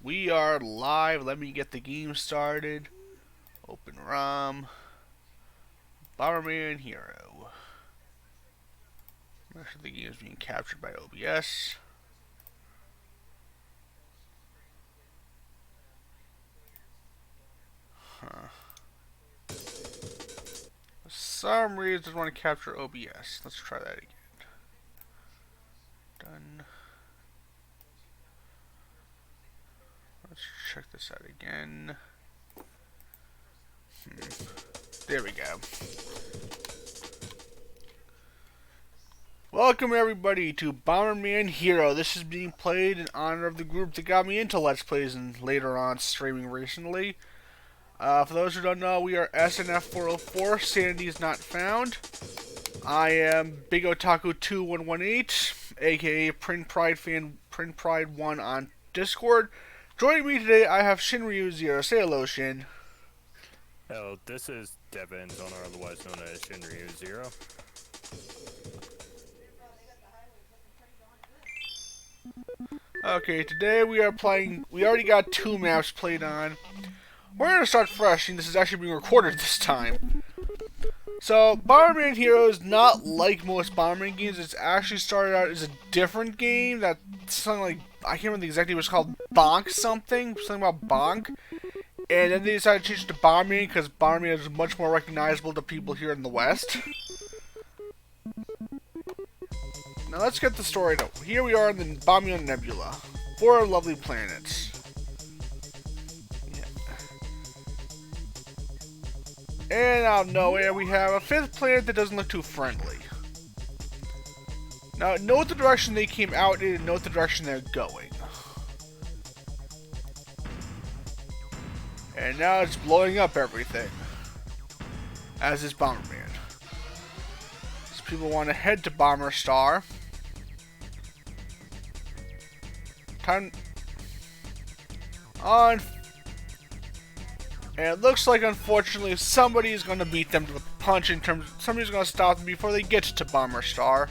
We are live. Let me get the game started. Open ROM. Bomberman Hero. Make sure the game is being captured by OBS. For some reason, it doesn't want to capture OBS. Let's try that again. Done. Let's check this out again. There we go. Welcome everybody to Bomberman Hero. This is being played in honor of the group that got me into Let's Plays and later on streaming recently. For those who don't know, we are SNF404, Sanity is not found. I am Big Otaku 2118, aka Print Pride Fan Print Pride 1 on Discord. Joining me today, I have Shinryu0. Say hello, Shin. Hello, this is Devin, owner otherwise known as Shinryu0. Okay, today we are playing. We already got 2 maps played on. We're gonna start fresh, and this is actually being recorded this time. So, Bomberman Hero is not like most Bomberman games. It's actually started out as a different game that's something like, I can't remember exactly what it's called, Bonk something about Bonk. And then they decided to change it to Bomberman because Bomberman is much more recognizable to people here in the West. Now let's get the story out. Here we are in the Bomberman Nebula. 4 lovely planets. And out of nowhere, we have a 5th planet that doesn't look too friendly. Now, note the direction they came out in and note the direction they're going. And now it's blowing up everything. As is Bomberman. So people want to head to Bomber Star. Time on. And it looks like, unfortunately, somebody is going to beat them to the punch in terms of, somebody's going to stop them before they get to Bomber Star.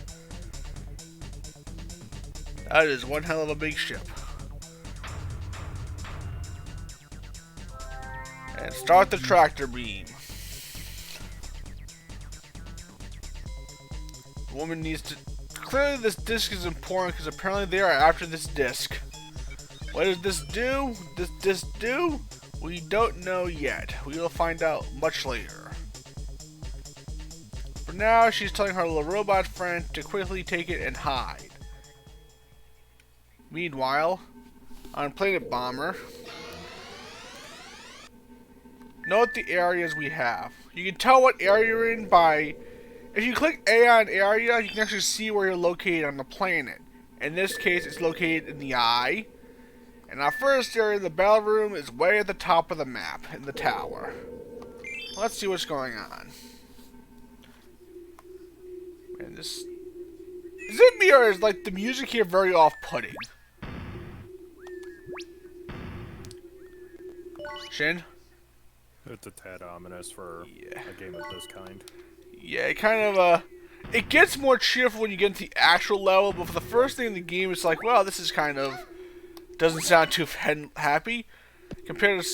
That is one hell of a big ship. And start the tractor beam. The woman needs to... Clearly this disc is important because apparently they are after this disc. What does this do? Does this do? We don't know yet. We will find out much later. For now, she's telling her little robot friend to quickly take it and hide. Meanwhile, on Planet Bomber, note the areas we have. You can tell what area you're in by... If you click A on area, you can actually see where you're located on the planet. In this case, it's located in the eye. And our first area, the battle room, is way at the top of the map, in the tower. Let's see what's going on. Man, this... Is it me, or is, like, the music here very off-putting? Shin? It's a tad ominous for a game of this kind. Yeah, it kind of, it gets more cheerful when you get into the actual level, but for the first thing in the game, it's like, well, this is kind of... doesn't sound too happy. Compared to...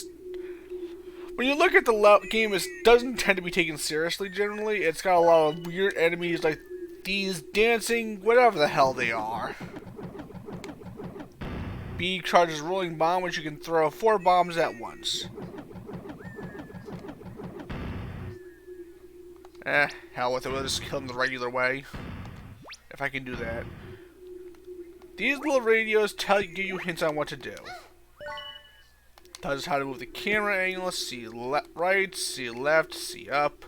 When you look at the game, it doesn't tend to be taken seriously, generally. It's got a lot of weird enemies, like these dancing, whatever the hell they are. B charges rolling bomb, which you can throw 4 bombs at once. Hell with it, we'll just kill them the regular way. If I can do that. These little radios give you hints on what to do. Tells us how to move the camera angle, see right, see left, see up.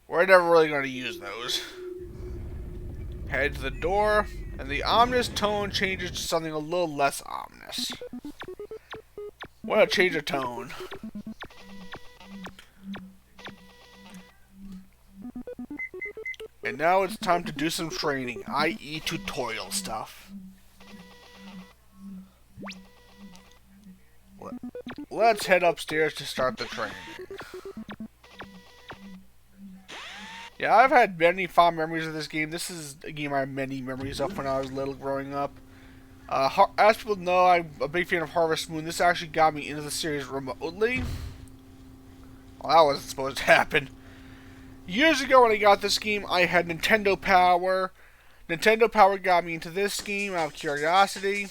We're never really going to use those. Head to the door, and the ominous tone changes to something a little less ominous. Well, change of tone. And now it's time to do some training, i.e. tutorial stuff. Let's head upstairs to start the training. Yeah, I've had many fond memories of this game. This is a game I have many memories of when I was little growing up. As people know, I'm a big fan of Harvest Moon. This actually got me into the series remotely. Well, that wasn't supposed to happen. Years ago when I got this game, I had Nintendo Power. Nintendo Power got me into this game out of curiosity.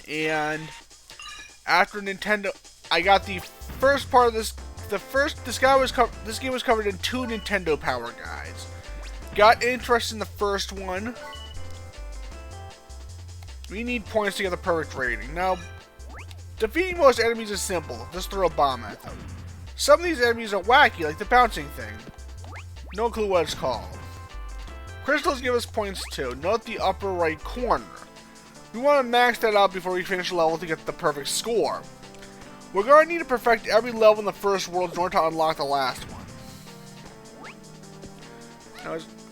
And after Nintendo, I got the first part of this. This game was covered in 2 Nintendo Power guides. Got interested in the first one. We need points to get the perfect rating. Now, defeating most enemies is simple. Just throw a bomb at them. Some of these enemies are wacky, like the bouncing thing. No clue what it's called. Crystals give us points too. Note the upper right corner. We want to max that out before we finish the level to get the perfect score. We're going to need to perfect every level in the first world in order to unlock the last one.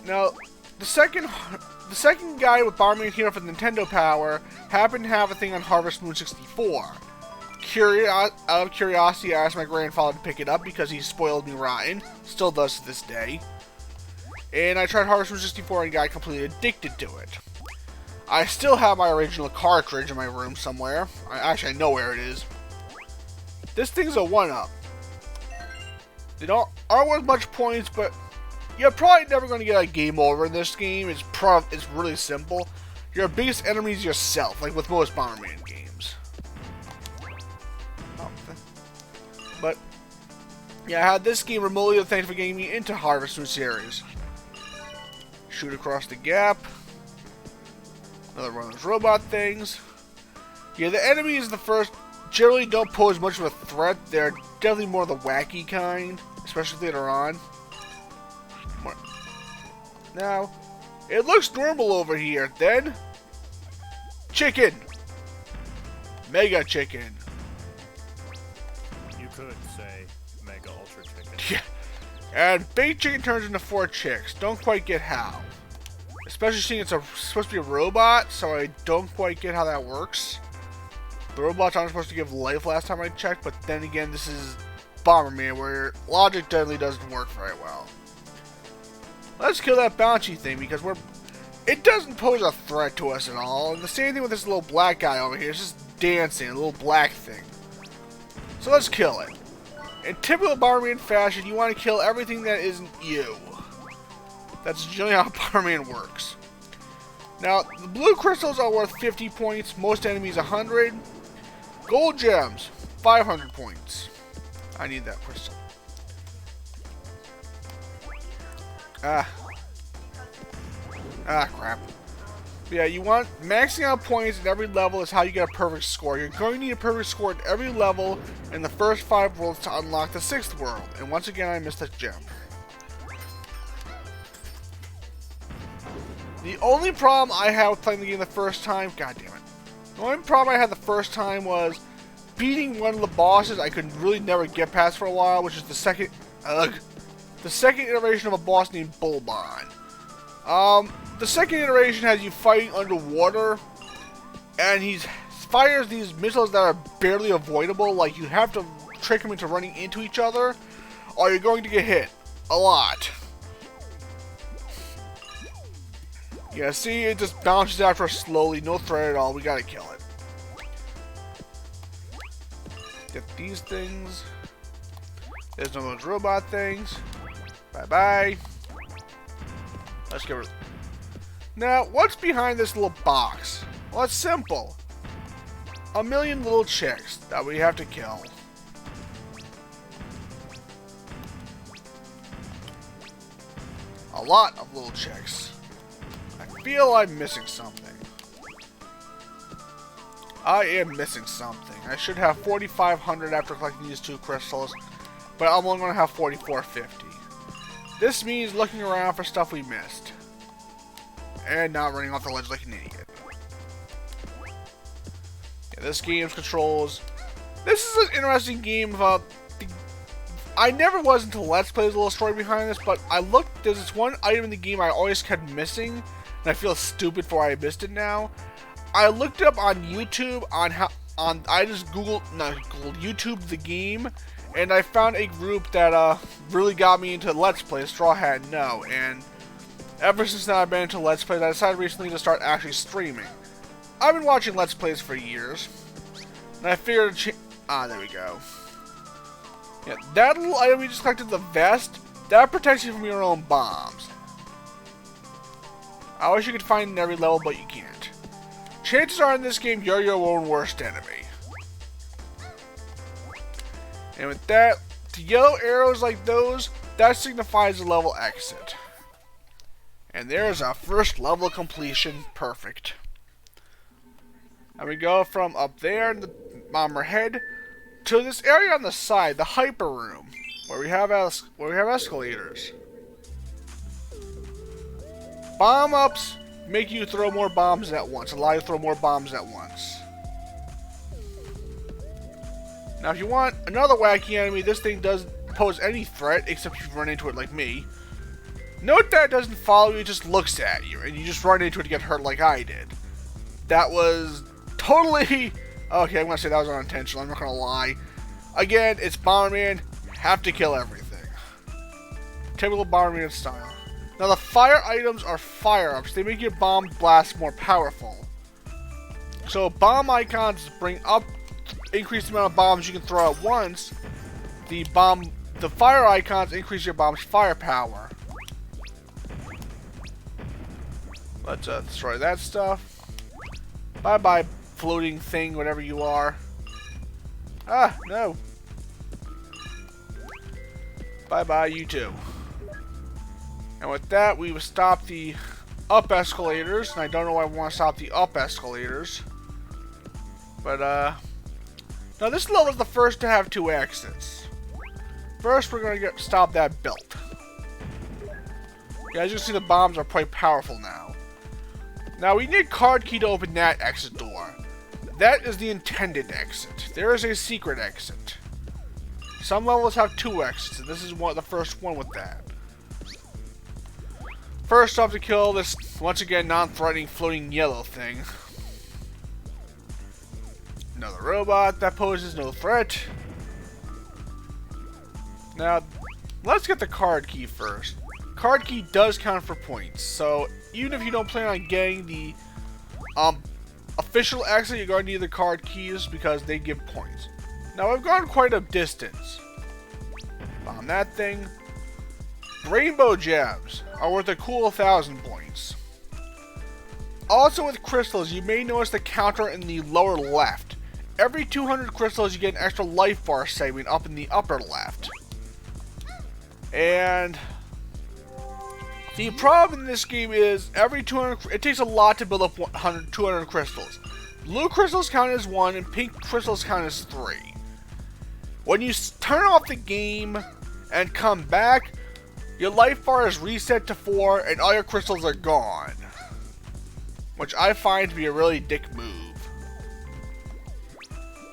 Now the second guy with Bomberman here for Nintendo Power happened to have a thing on Harvest Moon 64. Out of curiosity, I asked my grandfather to pick it up because he spoiled me rotten. Still does to this day. And I tried Harvest Moon 64 and got completely addicted to it. I still have my original cartridge in my room somewhere. I know where it is. This thing's a 1-up. They aren't worth much points, but you're probably never going to get a game over in this game. It's really simple. Your biggest enemy is yourself, like with most Bomberman games. But yeah, I had this game remotely. Thanks for getting me into Harvest Moon series. Shoot across the gap. Another one of those robot things. Yeah, the enemies generally don't pose much of a threat. They're definitely more the wacky kind, especially later on. Now, it looks normal over here. Then, chicken. Mega chicken. You could say Mega Ultra Chicken. Yeah. And big chicken turns into 4 chicks. Don't quite get how. Especially seeing it's supposed to be a robot, so I don't quite get how that works. The robots aren't supposed to give life last time I checked, but then again, this is Bomberman, where logic definitely doesn't work very well. Let's kill that bouncy thing, because it doesn't pose a threat to us at all. And the same thing with this little black guy over here. It's just dancing, a little black thing. So let's kill it. In typical Bomberman fashion, you want to kill everything that isn't you. That's generally how Bomberman works. Now, the blue crystals are worth 50 points, most enemies 100. Gold gems, 500 points. I need that crystal. Crap. Yeah, you want maxing out points at every level is how you get a perfect score. You're going to need a perfect score at every level in the first 5 worlds to unlock the 6th world. And once again, I missed a gem. The only problem I had with playing the game the first time, god damn it. The only problem I had the first time was beating one of the bosses I could really never get past for a while, which is the second iteration of a boss named Bomberman. The second iteration has you fighting underwater, and he fires these missiles that are barely avoidable. Like, you have to trick him into running into each other, or you're going to get hit. A lot. Yeah, see, it just bounces after us slowly, no threat at all. We gotta kill it. Get these things. There's no those robot things. Bye-bye. Let's get rid of... Now, what's behind this little box? Well, it's simple. A million little chicks that we have to kill. A lot of little chicks. I feel I'm missing something. I am missing something. I should have 4,500 after collecting these 2 crystals, but I'm only going to have 4,450. This means looking around for stuff we missed. And not running off the ledge like an idiot. Yeah, this game's controls... This is an interesting game about... I never was into Let's Play. There's a little story behind this, but I looked... There's this one item in the game I always kept missing, and I feel stupid for why I missed it now. I looked it up on YouTube I just YouTube the game, and I found a group that really got me into Let's Play, Straw Hat No, and ever since then I've been into Let's Plays. I decided recently to start actually streaming. I've been watching Let's Plays for years, and I figured there we go. Yeah, that little item you just collected, the vest, that protects you from your own bombs. I wish you could find it in every level, but you can't. Chances are in this game, you're your own worst enemy. And with that, the yellow arrows like those, that signifies the level exit. And there's our first level completion. Perfect. And we go from up there in the bomber head to this area on the side, the hyper room, where we have escalators. Bomb ups make you throw more bombs at once, allow you to throw more bombs at once. Now if you want another wacky enemy, this thing doesn't pose any threat, except if you run into it like me. Note that it doesn't follow you, it just looks at you, and you just run into it to get hurt like I did. That was totally... Okay, I'm gonna say that was unintentional, I'm not gonna lie. Again, it's Bomberman, have to kill everything. Typical Bomberman style. Now the fire items are fire-ups, they make your bomb blast more powerful. So bomb icons increase the amount of bombs you can throw at once. The fire icons increase your bomb's firepower. Let's destroy that stuff. Bye-bye, floating thing, whatever you are. Ah, no. Bye-bye, you too. And with that, we will stop the up escalators. And I don't know why I want to stop the up escalators. But, now this level is the first to have 2 exits. First, we're going to stop that belt. Yeah, as you can see, the bombs are quite powerful now. Now, we need card key to open that exit door. That is the intended exit. There is a secret exit. Some levels have 2 exits, and this is the first one with that. First off to kill this, once again, non-threatening floating yellow thing. Another robot that poses no threat. Now, let's get the card key first. Card key does count for points, so even if you don't plan on getting the official exit, you're going to need the card keys because they give points. Now, I've gone quite a distance. Bomb that thing. Rainbow gems are worth a cool 1,000 points. Also with crystals, you may notice the counter in the lower left. Every 200 crystals, you get an extra life bar segment up in the upper left. And the problem in this game is every 200, it takes a lot to build up 200 crystals. Blue crystals count as 1 and pink crystals count as 3. When you turn off the game and come back, your life bar is reset to 4 and all your crystals are gone. Which I find to be a really dick move.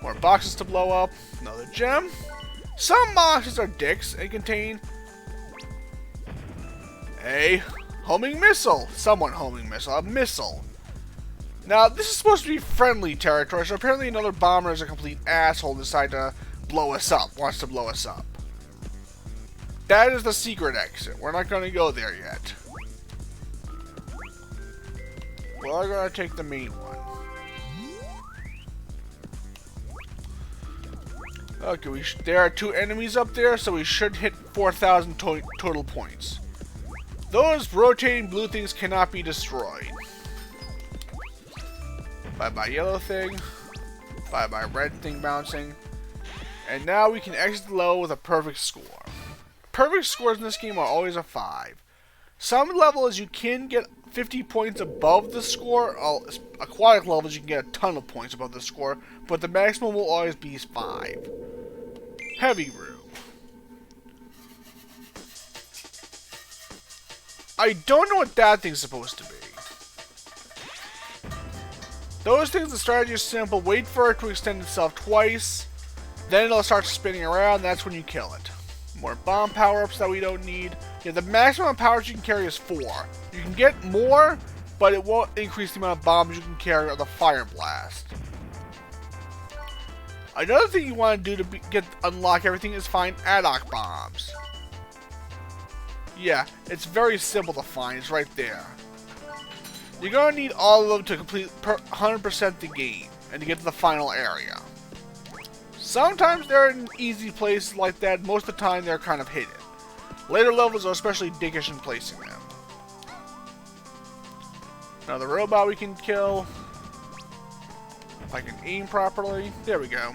More boxes to blow up. Another gem. Some boxes are dicks and contain a homing missile. Someone homing missile. A missile. Now, this is supposed to be friendly territory, so apparently another bomber is a complete asshole and decided to blow us up. Wants to blow us up. That is the secret exit. We're not going to go there yet. We're going to take the main one. Okay, there are 2 enemies up there, so we should hit 4,000 total points. Those rotating blue things cannot be destroyed. Bye-bye yellow thing. Bye-bye red thing bouncing. And now we can exit the level with a perfect score. Perfect scores in this game are always a 5. Some levels you can get 50 points above the score. Aquatic levels you can get a ton of points above the score, but the maximum will always be 5. Heavy room. I don't know what that thing's supposed to be. Those things, the strategy is simple. Wait for it to extend itself twice. Then it'll start spinning around. That's when you kill it. More bomb power-ups that we don't need. Yeah, the maximum power you can carry is 4. You can get more, but it won't increase the amount of bombs you can carry or the fire blast. Another thing you want to do to unlock everything is find ad hoc bombs. Yeah, it's very simple to find. It's right there. You're gonna need all of them to complete 100% the game and to get to the final area. Sometimes they're in easy places like that. Most of the time they're kind of hidden. Later levels are especially dickish in placing them. Another robot we can kill. If I can aim properly. There we go.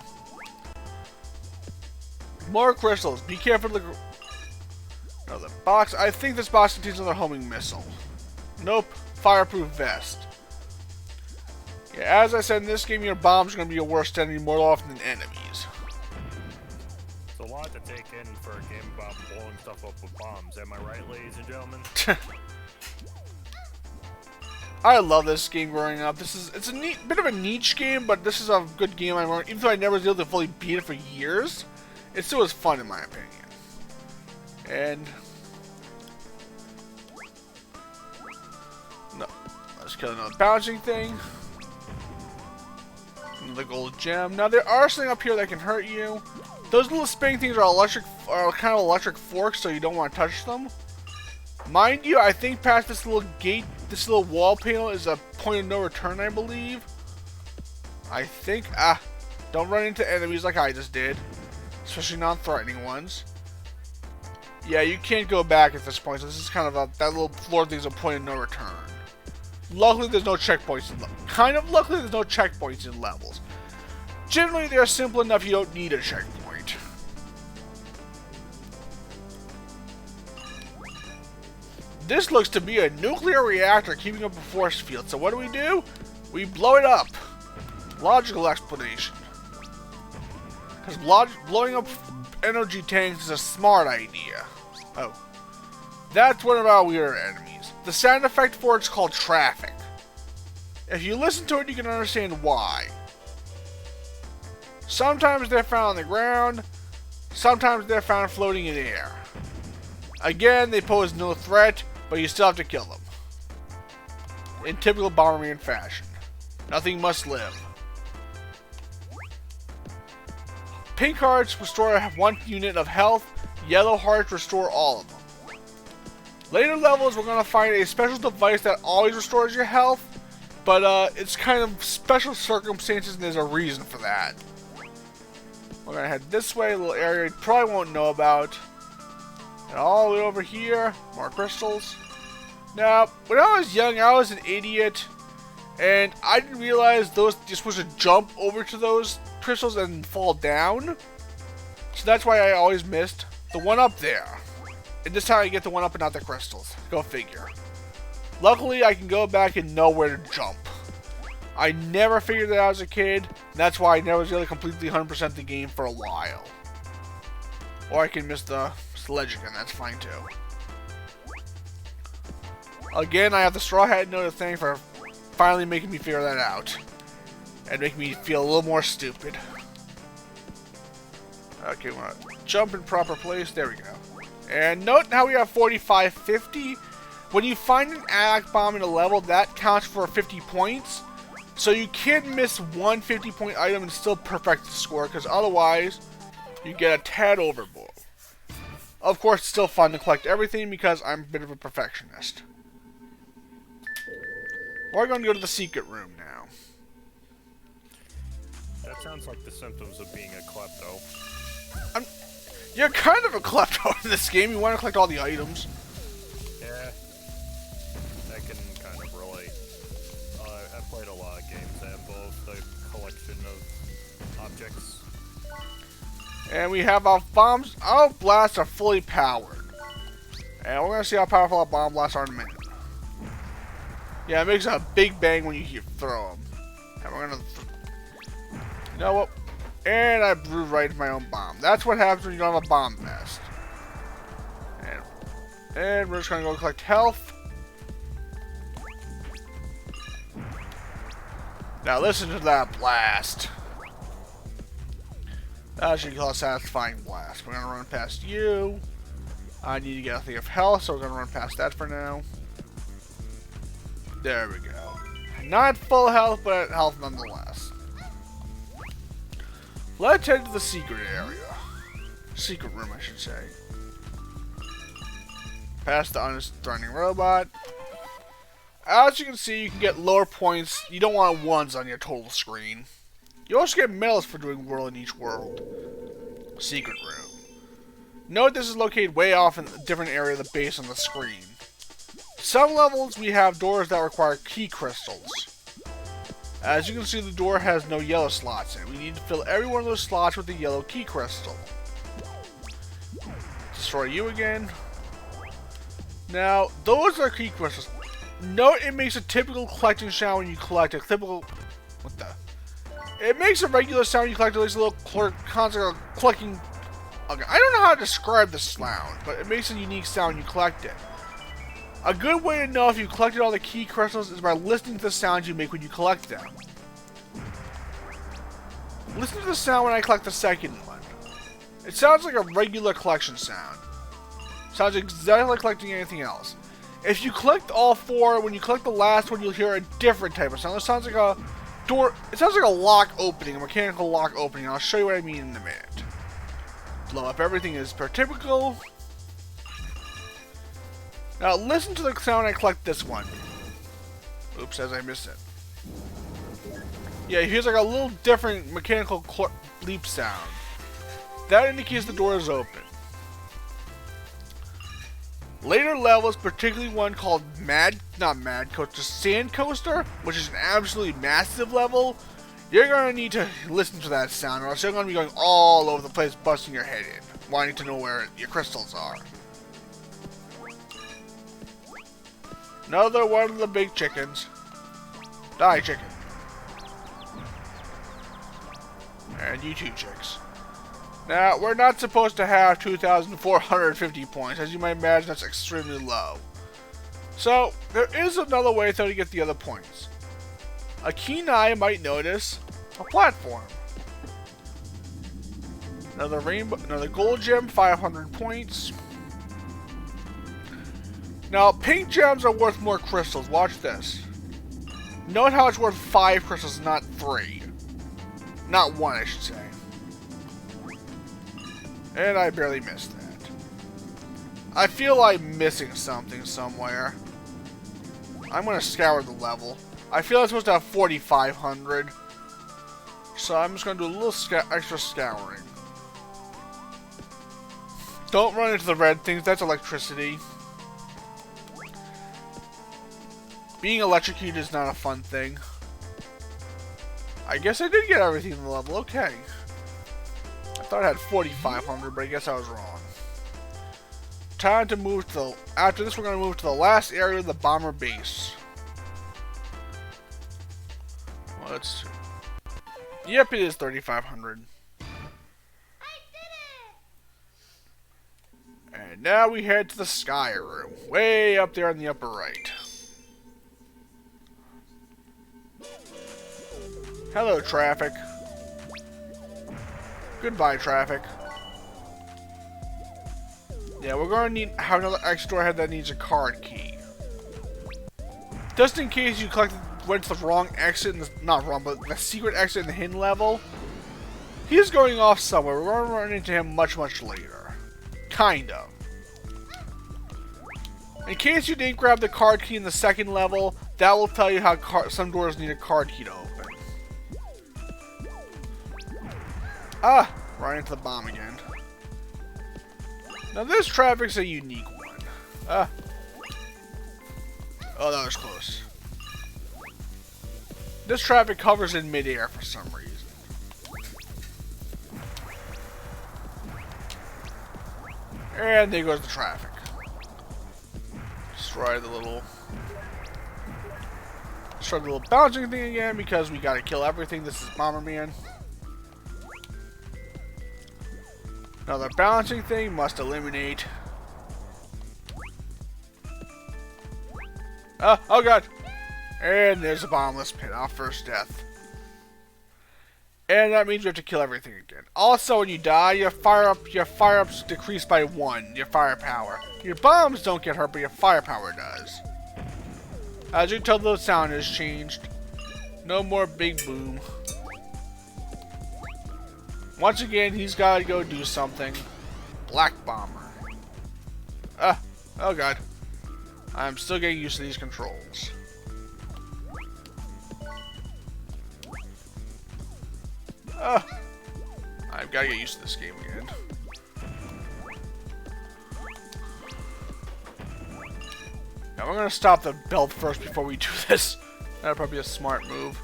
More crystals. Be careful of the... Another box. I think this box contains another homing missile. Nope. Fireproof vest. Yeah, as I said, in this game, your bombs are going to be your worst enemy more often than enemies. It's a lot to take in for a game about blowing stuff up with bombs. Am I right, ladies and gentlemen? I love this game growing up. It's a bit of a niche game, but this is a good game. Even though I never was able to fully beat it for years, it still was fun in my opinion. And no, let's kill another bouncing thing. Another gold gem. Now there are something up here that can hurt you. Those little spinning things are kind of electric forks, so you don't want to touch them. Mind you, I think past this little gate, this little wall panel is a point of no return, I believe. I think. Don't run into enemies like I just did, especially non-threatening ones. Yeah, you can't go back at this point. So this is kind of that little floor thing is a point of no return. Luckily, there's no checkpoints in luckily, there's no checkpoints in levels. Generally, they're simple enough you don't need a checkpoint. This looks to be a nuclear reactor keeping up a force field. So what do? We blow it up. Logical explanation. Because blowing up energy tanks is a smart idea. Oh. That's one of our weirder enemies. The sound effect for it's called traffic. If you listen to it, you can understand why. Sometimes they're found on the ground. Sometimes they're found floating in the air. Again, they pose no threat, but you still have to kill them. In typical Bomberman fashion. Nothing must live. Pink hearts restore 1 unit of health. Yellow hearts restore all of them. Later levels, we're going to find a special device that always restores your health. But it's kind of special circumstances and there's a reason for that. We're going to head this way, a little area you probably won't know about. And all the way over here, more crystals. Now, when I was young, I was an idiot. And I didn't realize you're supposed to jump over to those crystals and fall down. So that's why I always missed the one up there. And this time I get the one up and not the crystals. Go figure. Luckily, I can go back and know where to jump. I never figured that out as a kid. And that's why I never was really completely 100% the game for a while. Or I can miss the sledge again. That's fine too. Again, I have the Straw Hat Note to thank for finally making me figure that out. And making me feel a little more stupid. Okay, we want to jump in proper place. There we go. And note how we have 45-50. When you find an atomic bomb in a level, that counts for 50 points. So you can't miss one 50-point item and still perfect the score, because otherwise, you get a tad overboard. Of course, it's still fun to collect everything because I'm a bit of a perfectionist. We're going to go to the secret room now. That sounds like the symptoms of being a klepto. You're kind of a klepto in this game. You want to collect all the items. Yeah, I can kind of relate. I've played a lot of games that involve the collection of objects. And we have our bombs. Our blasts are fully powered. And we're going to see how powerful our bomb blasts are in a minute. Yeah, it makes a big bang when you throw them. And we're going to... You know what? And I blew right into my own bomb. That's what happens when you don't have a bomb vest. And we're just going to go collect health. Now listen to that blast. That should call a satisfying blast. We're going to run past you. I need to get a thing of health, so we're going to run past that for now. There we go. Not full health, but health nonetheless. Let's head to the secret area. Secret room, I should say. Past the unthreatening robot. As you can see, you can get lower points. You don't want ones on your total screen. You also get medals for doing well in each world. Secret room. Note this is located way off in a different area of the base on the screen. Some levels we have doors that require key crystals. As you can see, the door has no yellow slots in it. We need to fill every one of those slots with a yellow key crystal. Destroy you again. Now, those are key crystals. Note it makes a typical collecting sound when you collect a typical... What the... It makes a regular sound when you collect at least a little constant clicking. Okay, I don't know how to describe the sound, but it makes a unique sound when you collect it. A good way to know if you collected all the key crystals is by listening to the sounds you make when you collect them. Listen to the sound when I collect the second one. It sounds like a regular collection sound. Sounds exactly like collecting anything else. If you collect all four, when you collect the last one, you'll hear a different type of sound. It sounds like a door. It sounds like a lock opening, a mechanical lock opening. I'll show you what I mean in a minute. Blow up everything as per typical. Now listen to the sound when I collect this one. Oops, as I missed it. Yeah, it hears like a little different mechanical bleep sound. That indicates the door is open. Later levels, particularly one called Sand Coaster, which is an absolutely massive level, you're going to need to listen to that sound, or else you're going to be going all over the place, busting your head in, wanting to know where your crystals are. Another one of the big chickens. Die, chicken. And you two chicks. Now, we're not supposed to have 2,450 points. As you might imagine, that's extremely low. So, there is another way though to get the other points. A keen eye might notice a platform. Another gold gem, 500 points. Now, pink gems are worth more crystals. Watch this. Note how it's worth 5 crystals, not 3. Not 1, I should say. And I barely missed that. I feel like missing something somewhere. I'm gonna scour the level. I feel I'm supposed to have 4,500. So I'm just gonna do a little extra scouring. Don't run into the red things, that's electricity. Being electrocuted is not a fun thing. I guess I did get everything in the level, okay. I thought I had 4,500, but I guess I was wrong. Time to move to the... After this, we're going to move to the last area of the bomber base. Well, let's see. Yep, it is 3,500. And now we head to the sky room. Way up there in the upper right. Hello, traffic. Goodbye, traffic. Yeah, we're going to have another extra door ahead that needs a card key. Just in case you went to the wrong exit, not wrong, but the secret exit in the hidden level. He's going off somewhere. We're going to run into him much, much later. Kind of. In case you didn't grab the card key in the second level, that will tell you how some doors need a card key to open. Ah! Right into the bomb again. Now this traffic's a unique one. Ah. Oh, that was close. This traffic hovers in midair for some reason. And there goes the traffic. Destroy the little bouncing thing again because we gotta kill everything. This is Bomberman. Another balancing thing must eliminate. Oh god! And there's a bombless pit, our first death. And that means you have to kill everything again. Also, when you die, your fire-ups decrease by 1, your firepower. Your bombs don't get hurt, but your firepower does. As you can tell, the sound has changed. No more big boom. Once again, he's got to go do something. Black Bomber. Oh god. I'm still getting used to these controls. I've got to get used to this game again. Now we're gonna stop the belt first before we do this. That'd probably be a smart move.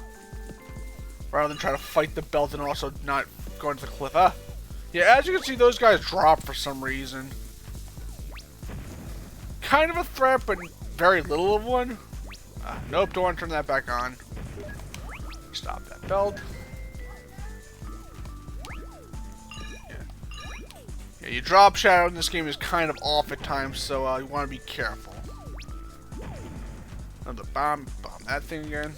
Rather than try to fight the belt and also not go into the cliff. Yeah, as you can see, those guys drop for some reason. Kind of a threat, but very little of one. Nope, don't want to turn that back on. Stop that belt. Yeah, your drop shadow in this game is kind of off at times, so you want to be careful. Another bomb that thing again.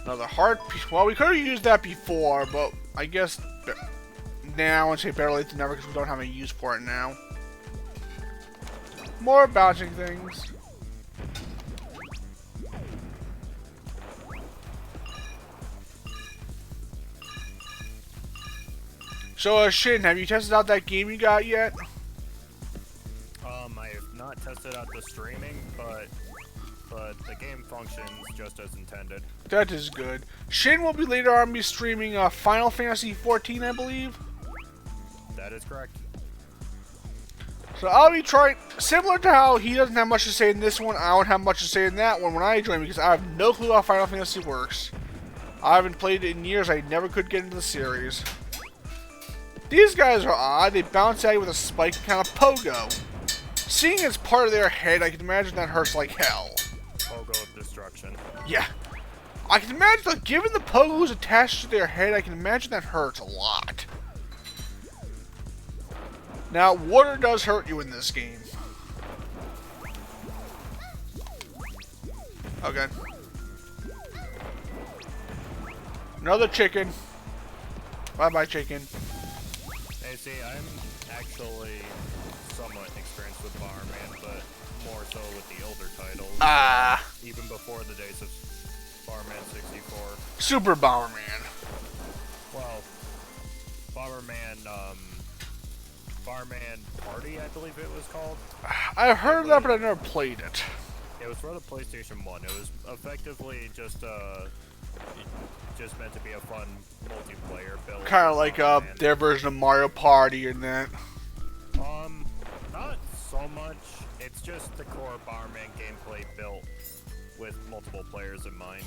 Another heart piece. Well, we could have used that before, but I guess now, and say better late than never because we don't have any use for it now. More bouncing things. So, Shin, have you tested out that game you got yet? I have not tested out the streaming, but the game functions just as intended. That is good. Shin will be later on be streaming Final Fantasy 14, I believe. That is correct. So I'll be trying, similar to how he doesn't have much to say in this one, I don't have much to say in that one when I join because I have no clue how Final Fantasy works. I haven't played it in years, I never could get into the series. These guys are odd, they bounce at you with a spike kind of pogo. Seeing it's part of their head, I can imagine that hurts like hell. Pogo of destruction. Yeah. I can imagine, like, given the pogos attached to their head, I can imagine that hurts a lot. Now, water does hurt you in this game. Okay. Another chicken. Bye-bye, chicken. Hey, see, I'm actually somewhat experienced with Bomberman, but more so with the older titles. Even before the days of Bomberman 64. Super Bomberman. Well, Bomberman Party, I believe it was called. I've heard of that, but I've never played it. It was for the PlayStation 1. It was effectively just meant to be a fun multiplayer build. Kind of like their version of Mario Party and that. Not so much. It's just the core Bomberman gameplay built with multiple players in mind.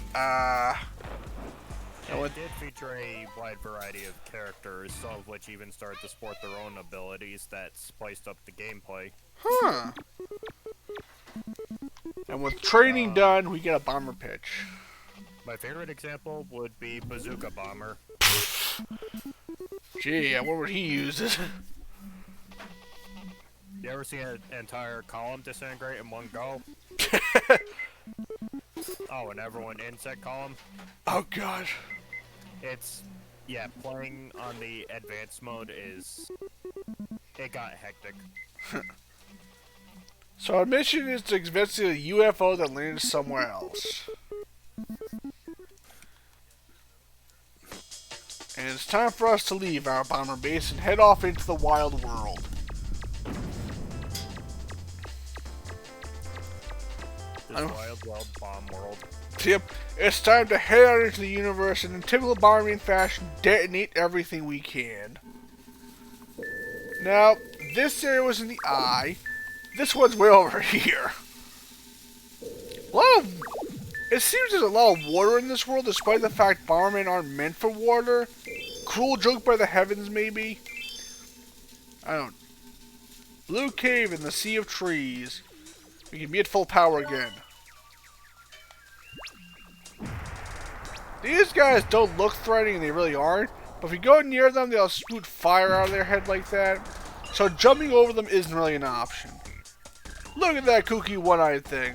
It did feature a wide variety of characters, some of which even started to sport their own abilities that spiced up the gameplay. Huh. And with training done, we get a bomber pitch. My favorite example would be Bazooka Bomber. Gee, what would he use? You ever see an entire column disintegrate in one go? Oh, and everyone insect column? Oh, God. Yeah, playing on the advanced mode it got hectic. So our mission is to investigate a UFO that landed somewhere else. And it's time for us to leave our bomber base and head off into the wild world. This wild bomb world. Yep, it's time to head out into the universe and in typical Bomberman fashion, detonate everything we can. Now, this area was in the eye. This one's way over here. It seems there's a lot of water in this world, despite the fact Bombermen aren't meant for water. Cruel joke by the heavens, maybe? I don't. Blue cave in the sea of trees. We can be at full power again. These guys don't look threatening, and they really aren't. But if you go near them, they'll shoot fire out of their head like that. So jumping over them isn't really an option. Look at that kooky one-eyed thing.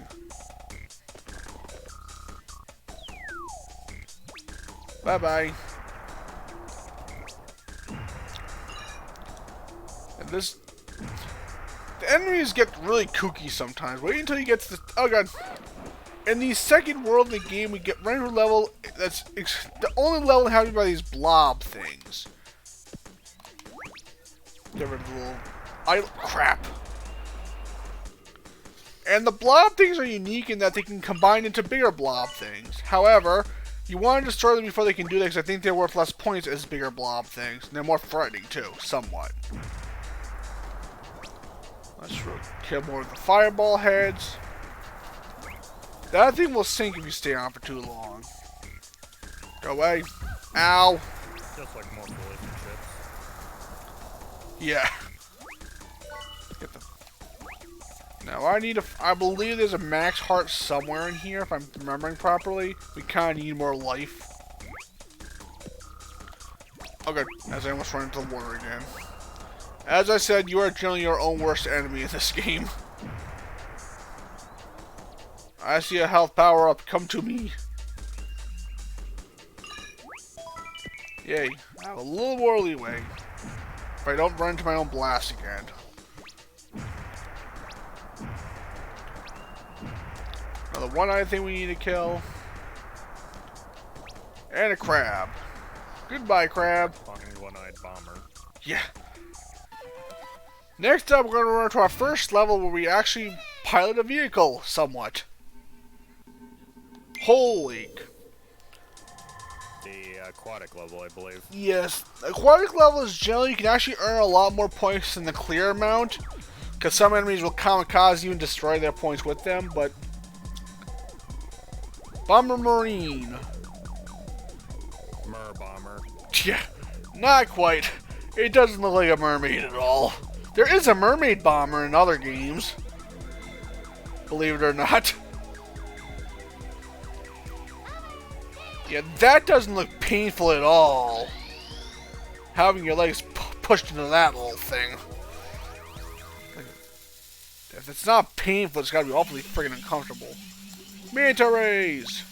Bye-bye. And this... The enemies get really kooky sometimes. Wait until you get to the... Oh, God. In the second world of the game, we get right to a level that's the only level inhabited by these blob things. Get rid of the little idle crap. And the blob things are unique in that they can combine into bigger blob things. However, You want to destroy them before they can do that, because I think they're worth less points as bigger blob things. And they're more threatening, too, somewhat. Let's kill more of the fireball heads. That thing will sink if you stay on for too long. Go away. Ow. Just like most relationships. Yeah. Get the... Now I believe there's a max heart somewhere in here, if I'm remembering properly. We kind of need more life. Okay, as I almost run into the water again. As I said, you are generally your own worst enemy in this game. I see a health power up. Come to me. Yay. I have a little more leeway. If I don't run into my own blast again. Another one-eyed thing we need to kill. And a crab. Goodbye, crab. Fucking one-eyed bomber. Yeah. Next up, we're going to run to our first level where we actually pilot a vehicle somewhat. Holy. The aquatic level, I believe. Yes. Aquatic level is generally, you can actually earn a lot more points than the clear amount. Because some enemies will kamikaze you and destroy their points with them, but... Bomberman. Bomber. Yeah, not quite. It doesn't look like a mermaid at all. There is a mermaid bomber in other games. Believe it or not. Yeah, that doesn't look painful at all. Having your legs pushed into that little thing. If it's not painful, it's gotta be awfully friggin' uncomfortable. Manta rays!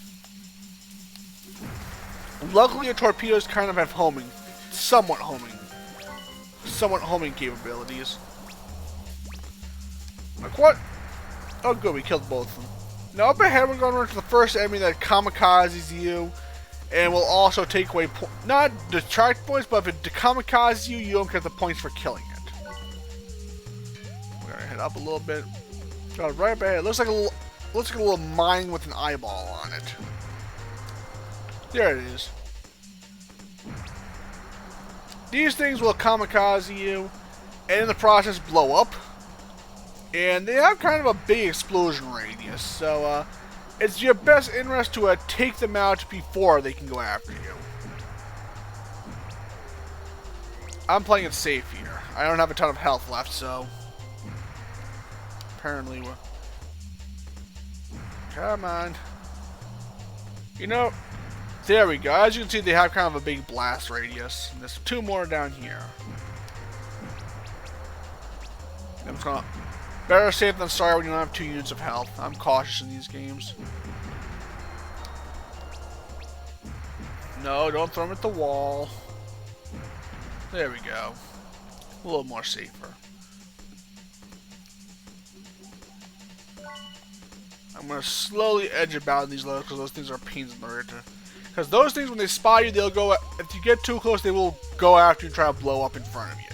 Luckily, your torpedoes kind of have somewhat homing capabilities. Like what? Oh good, we killed both of them. Now up ahead, we're going to run to the first enemy that kamikazes you, and will also take away not detract points, but if it kamikazes you, you don't get the points for killing it. We're gonna head up a little bit. Got right up ahead. It looks like a little mine with an eyeball on it. There it is. These things will kamikaze you, and in the process blow up. And they have kind of a big explosion radius, so it's your best interest to take them out before they can go after you. I'm playing it safe here. I don't have a ton of health left, so... Apparently we're... Come on. You know, there we go. As you can see, they have kind of a big blast radius. And there's two more down here. I'm just gonna... Better safe than sorry when you don't have 2 units of health. I'm cautious in these games. No, don't throw them at the wall. There we go. A little more safer. I'm going to slowly edge about in these levels because those things are pains in the rear. Because those things, when they spot you, they'll go... If you get too close, they will go after you and try to blow up in front of you.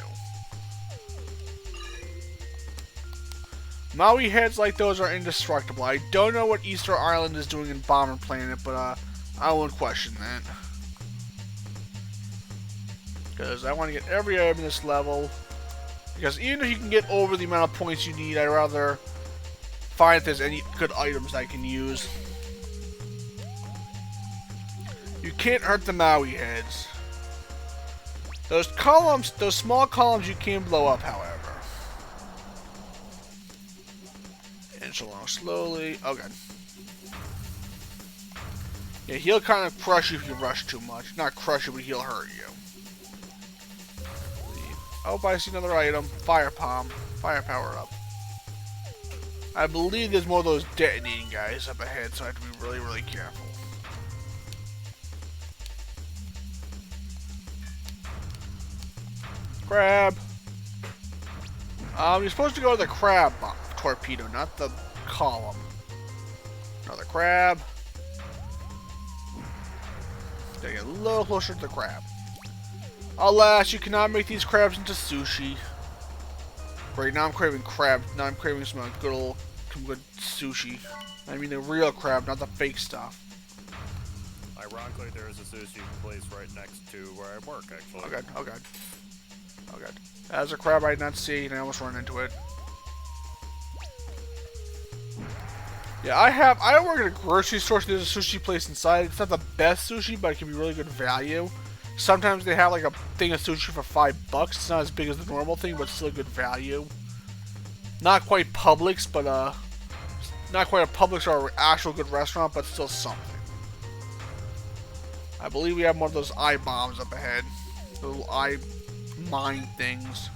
Maui heads like those are indestructible. I don't know what Easter Island is doing in Bomber Planet, but I won't question that. Because I want to get every item in this level. Because even if you can get over the amount of points you need, I'd rather find if there's any good items I can use. You can't hurt the Maui heads. Those columns, those small columns you can blow up, however. Inch along slowly. Oh god. Yeah, he'll kind of crush you if you rush too much. Not crush you, but he'll hurt you. Oh, I see another item. Fire palm. Fire power up. I believe there's more of those detonating guys up ahead, so I have to be really, really careful. Crab. You're supposed to go to the crab torpedo, not the column. Another crab. Gotta get a little closer to the crab. Alas, you cannot make these crabs into sushi. Great, now I'm craving crab. Now I'm craving some good sushi. I mean the real crab, not the fake stuff. I Ironically, there is a sushi place right next to where I work, actually. Oh god, oh god. Oh god. There's a crab I did not see, and I almost ran into it. Yeah, I work at a grocery store, so there's a sushi place inside. It's not the best sushi, but it can be really good value. Sometimes they have like a thing of sushi for $5. It's not as big as the normal thing, but still good value. Not quite Publix, but not quite a Publix or an actual good restaurant, but still something. I believe we have one of those eye bombs up ahead. The little eye mine things.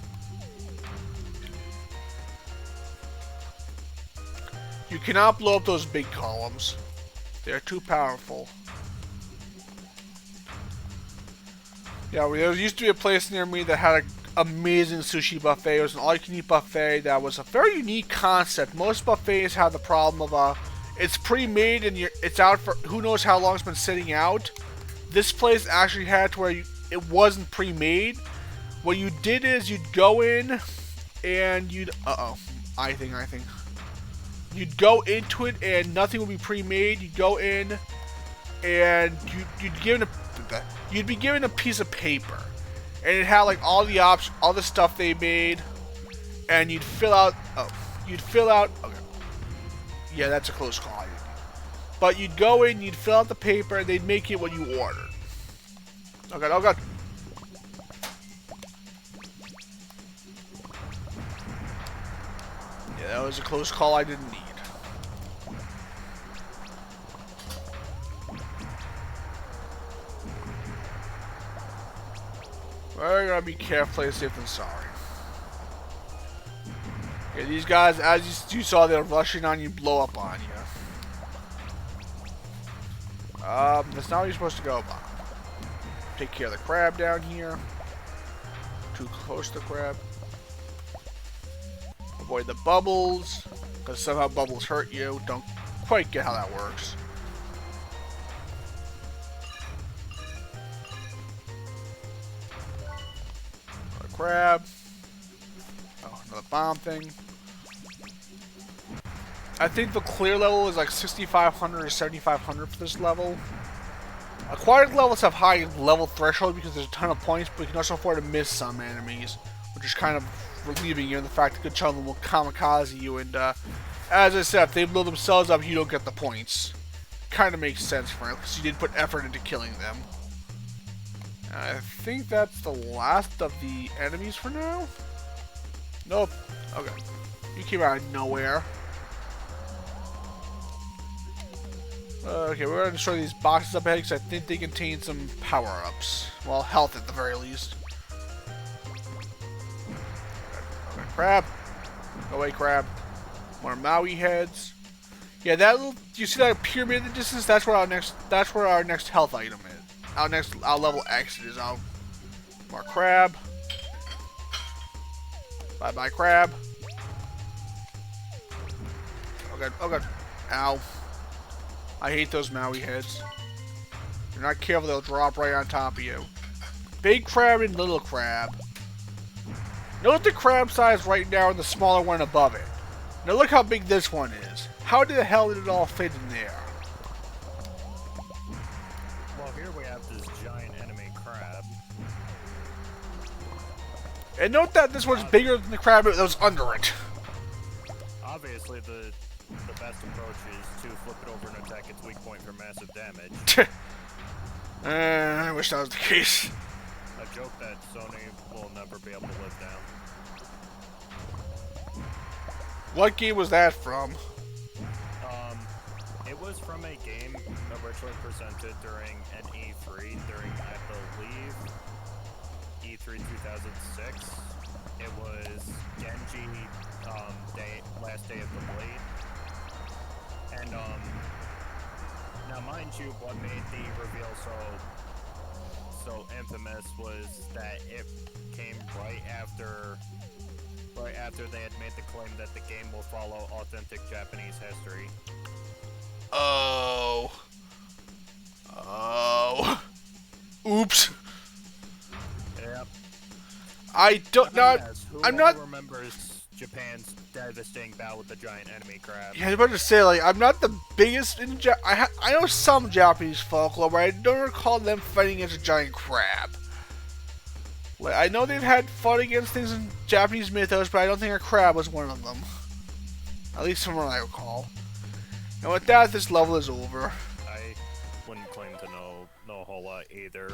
You cannot blow up those big columns. They're too powerful. Yeah, there used to be a place near me that had an amazing sushi buffet. It was an all-you-can-eat buffet that was a very unique concept. Most buffets have the problem of it's pre-made and it's out for who knows how long it's been sitting out. This place actually had to where it wasn't pre-made. What you did is you'd go in and you'd I think you'd go into it and nothing would be pre-made. You'd go in and you'd be given a piece of paper, and it had like all the options, all the stuff they made, and you'd fill out. Okay, yeah, that's a close call. But you'd go in, you'd fill out the paper, and they'd make it what you ordered. Oh god, oh god. Yeah, that was a close call I didn't need. We're gonna be careful, play safe than sorry. Okay, these guys, as you saw, they're rushing on you, blow up on you. That's not where you're supposed to go, Bob. Take care of the crab down here. Too close to the crab. Avoid the bubbles, because somehow bubbles hurt you. Don't quite get how that works. Another crab. Oh, another bomb thing. I think the clear level is like 6,500 or 7,500 for this level. Acquired levels have high level threshold because there's a ton of points, but you can also afford to miss some enemies, which is kind of relieving you in the fact that a good chunk of them will kamikaze you, and as I said, if they blow themselves up, you don't get the points. Kind of makes sense for it, because you did put effort into killing them. I think that's the last of the enemies for now? Nope. Okay. You came out of nowhere. Okay, we're going to destroy these boxes up ahead because I think they contain some power-ups. Well, health at the very least. Okay, crab. Go away, crab. More Maui heads. Yeah, that little, you see that pyramid in the distance? That's where our next health item is. Our level exit is out. More crab. Bye-bye, crab. Oh god, oh god. Ow. I hate those Maui heads. If you're not careful, they'll drop right on top of you. Big crab and little crab. Note the crab size right now and the smaller one above it. Now look how big this one is. How the hell did it all fit in there? Well, here we have this giant enemy crab. And note that this one's bigger than the crab that was under it. Obviously, the best approach is to flip it over and attack its weak point for massive damage. I wish that was the case. A joke that Sony will never be able to live down. What game was that from? It was from a game originally presented during an E3, during, I believe, E3 2006. It was Genji, last day of the Blade. And, now mind you, what made the reveal so infamous was that it came right after they had made the claim that the game will follow authentic Japanese history. Oh. Oops. Yep. I don't not. Yes, I'm not. Remembers Japan's devastating battle with the giant enemy crab. Yeah, I was about to say, like, I'm not the biggest in I know some Japanese folklore, but I don't recall them fighting against a giant crab. Like, I know they've had fought against things in Japanese mythos, but I don't think a crab was one of them. At least from what I recall. And with that, this level is over. I wouldn't claim to know a whole lot either,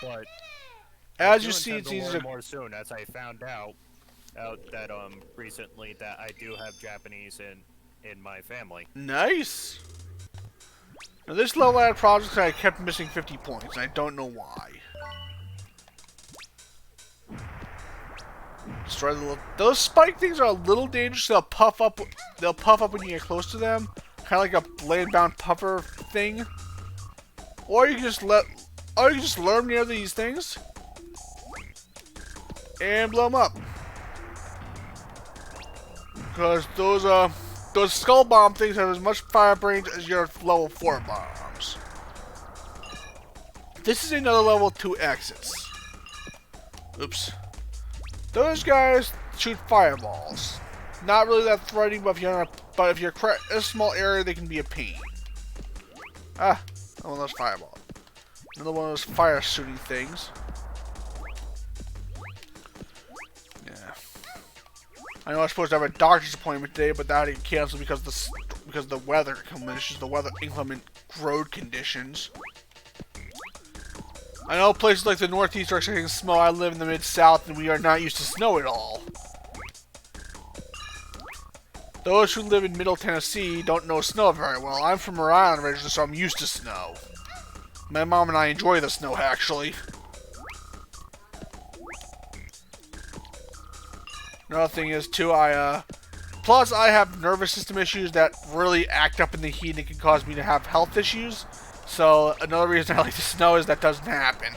but As you see, it's easy easy to... more soon, as I found out that recently that I do have Japanese in my family. Nice! Now this level I had problems because I kept missing 50 points, and I don't know why. Destroy the those spike things are a little dangerous. They'll puff up when you get close to them, kind of like a blade-bound puffer thing. Or you can just lure them near these things and blow them up. Because those skull bomb things have as much fire range as your level 4 bombs. This is another level 2 exits. Oops. Those guys shoot fireballs. Not really that threatening, but if you're in a small area, they can be a pain. Ah, one of those fireballs. Another one of those fire shooting things. Yeah. I know I was supposed to have a doctor's appointment today, but that had to get canceled because the weather conditions, the weather inclement road conditions. I know places like the Northeast are expecting snow. I live in the Mid-South, and we are not used to snow at all. Those who live in Middle Tennessee don't know snow very well. I'm from Rhode Island originally, so I'm used to snow. My mom and I enjoy the snow, actually. Another thing is, too, plus I have nervous system issues that really act up in the heat and can cause me to have health issues. So, another reason I like the snow is that doesn't happen.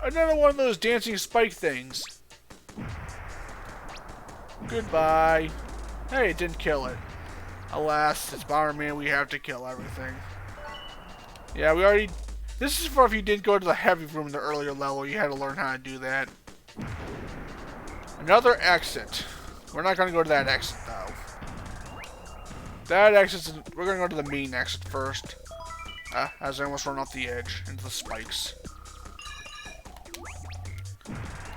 Another one of those dancing spike things. Goodbye. Hey, it didn't kill it. Alas, it's Bomberman, we have to kill everything. Yeah, we already... This is for if you didn't go to the heavy room in the earlier level, you had to learn how to do that. Another exit. We're not going to go to that exit, though. That exit's... We're going to go to the main exit first. As I almost run off the edge into the spikes.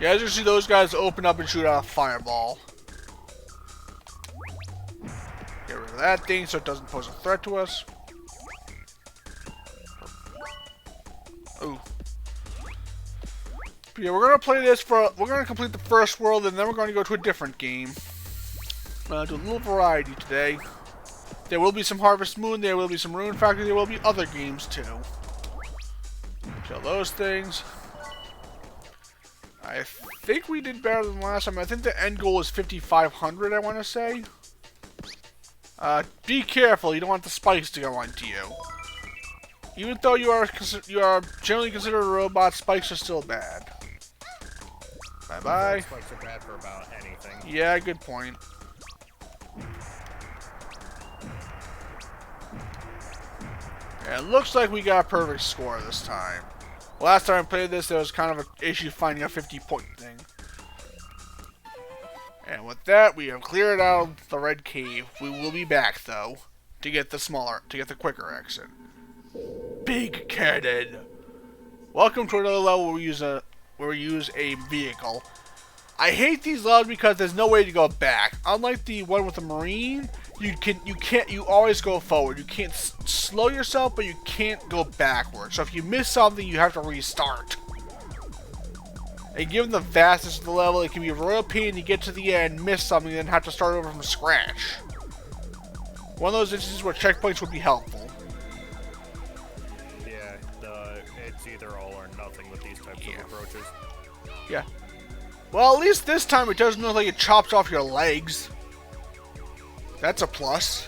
Yeah, as you see, those guys open up and shoot out a fireball. Get rid of that thing so it doesn't pose a threat to us. Ooh. But yeah, we're gonna play this we're gonna complete the first world, and then we're gonna go to a different game. Do a little variety today. There will be some Harvest Moon, there will be some Rune Factory, there will be other games too. Kill those things. I think we did better than last time. I think the end goal is 5,500, I want to say. Be careful, you don't want the spikes to go onto you. Even though you are generally considered a robot, spikes are still bad. Bye-bye. Spikes are bad for about anything. Yeah, good point. Yeah, it looks like we got a perfect score this time. Last time I played this, there was kind of an issue finding a 50-point thing. And with that, we have cleared out the red cave. We will be back, though, to get the quicker exit. Big cannon. Welcome to another level where we use a vehicle. I hate these levels because there's no way to go back. Unlike the one with the marine, you always go forward. You can't slow yourself, but you can't go backwards. So if you miss something, you have to restart. And given the vastness of the level, it can be a royal pain to get to the end, miss something, and then have to start over from scratch. One of those instances where checkpoints would be helpful. Yeah, it's either all or nothing with these types of approaches. Yeah. Well, at least this time it doesn't look like it chops off your legs. That's a plus.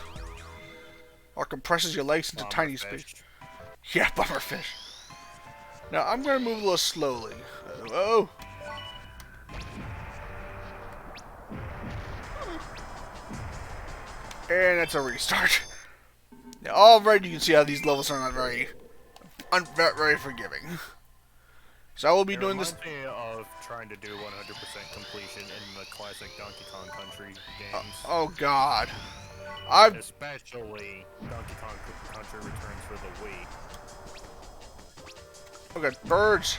Or compresses your legs into tiny space. Yeah, bummerfish. Now, I'm going to move a little slowly. Oh. And that's a restart. Now, already you can see how these levels are not very forgiving. So I will be It doing this. reminds me of trying to do 100% completion in the classic Donkey Kong Country games. Oh God, I've Especially Donkey Kong Country Returns for the Wii. okay birds.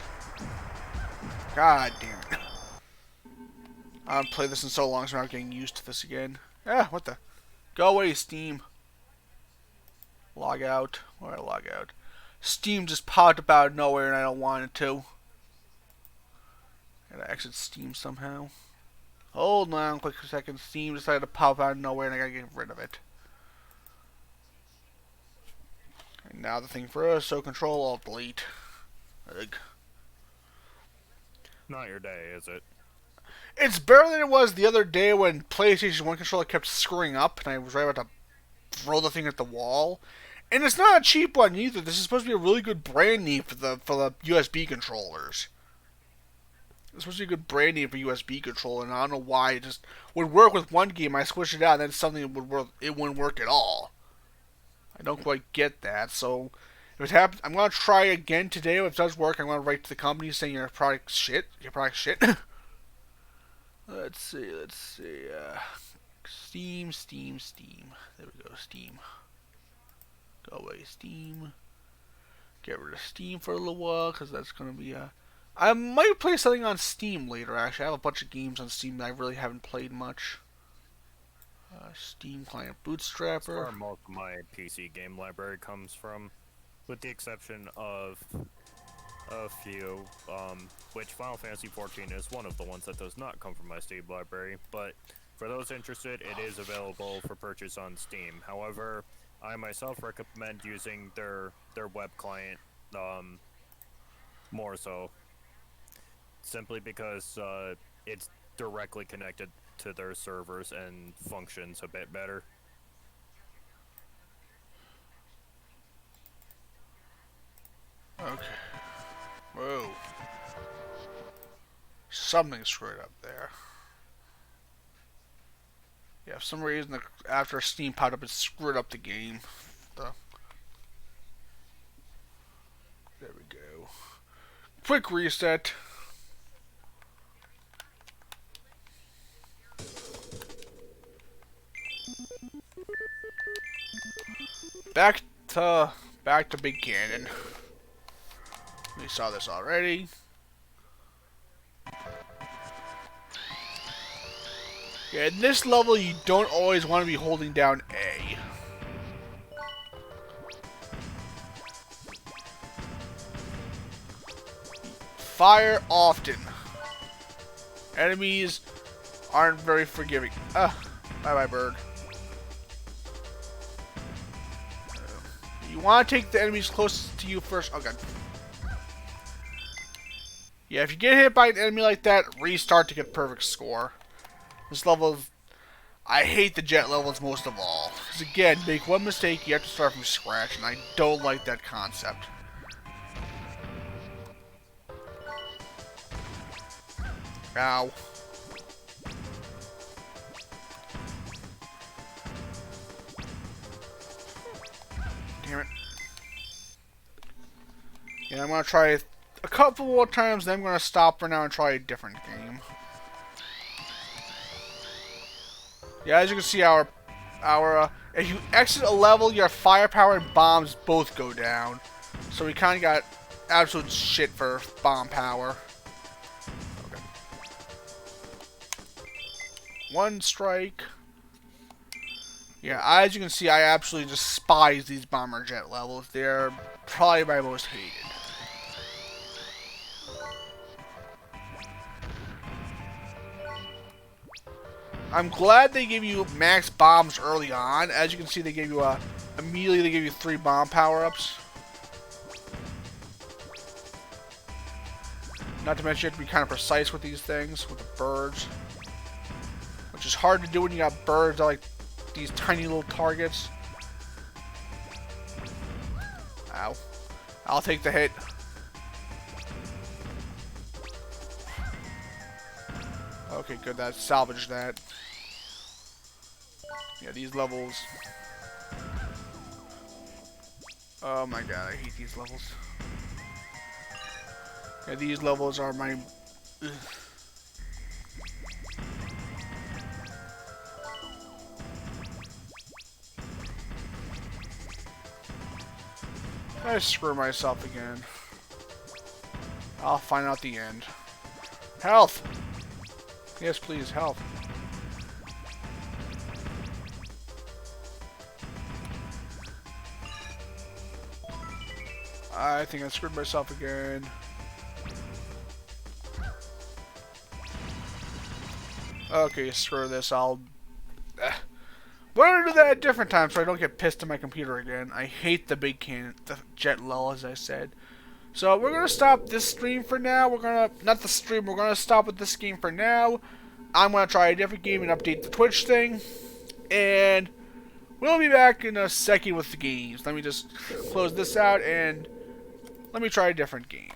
God damn it! I haven't played this in so long, so I'm not getting used to this again. Yeah, what the? Go away, Steam. Log out. Why did I log out? Steam just popped up out of nowhere, and I don't want it to. Gotta exit Steam somehow. Hold on, quick second. Steam decided to pop out of nowhere, and I gotta get rid of it. And now the thing for us, so Control Alt Delete. Ugh. Not your day, is it? It's better than it was the other day when PlayStation 1 controller kept screwing up, and I was right about to throw the thing at the wall. And it's not a cheap one either. This is supposed to be a really good brand name for the USB controllers. It's supposed to be a good brand name for USB controller, and I don't know why it just would work with one game. I switched it out, and then something it wouldn't work at all. I don't quite get that. So if it happens, I'm gonna try again today. If it does work, I'm gonna write to the company saying your product's shit. Your product's shit. Let's see. Steam. There we go. Steam. Go away, Steam. Get rid of Steam for a little while, because that's going to be I might play something on Steam later, actually. I have a bunch of games on Steam that I really haven't played much. Steam Client Bootstrapper. That's where most of my PC game library comes from, with the exception of a few, which Final Fantasy XIV is one of the ones that does not come from my Steam library, but for those interested, it is available for purchase on Steam. However, I myself recommend using their web client, more so, simply because it's directly connected to their servers and functions a bit better. Okay. Whoa. Something screwed up there. Yeah, for some reason, after Steam popped up, it screwed up the game. There we go. Quick reset. Back to Big Canyon. We saw this already. Yeah, in this level, you don't always want to be holding down A. Fire often. Enemies aren't very forgiving. Bye-bye, bird. You want to take the enemies closest to you first. Oh, God. Yeah, if you get hit by an enemy like that, restart to get perfect score. This level, I hate the jet levels most of all. Because again, make one mistake, you have to start from scratch, and I don't like that concept. Ow. Damn it. Yeah, I'm going to try a couple more times, then I'm going to stop for now and try a different game. Yeah, as you can see, if you exit a level, your firepower and bombs both go down. So we kind of got absolute shit for bomb power. Okay. One strike. Yeah, as you can see, I absolutely despise these bomber jet levels. They're probably my most hated. I'm glad they give you max bombs early on. As you can see, they gave you immediately they give you 3 bomb power-ups. Not to mention you have to be kind of precise with these things, with the birds. Which is hard to do when you got birds that like these tiny little targets. Ow. I'll take the hit. Okay, good. That salvaged that. Yeah, these levels. Oh my god, I hate these levels. Yeah, these levels are my... Ugh. I screw myself again. I'll find out the end. Health! Yes, please, health. I think I screwed myself again. Okay, screw this. We're gonna do that a different time so I don't get pissed at my computer again. I hate the big can, the jet lull, as I said. So we're gonna stop this stream for now. We're gonna stop with this game for now. I'm gonna try a different game and update the Twitch thing. And we'll be back in a second with the games. Let me just close this out and let me try a different game.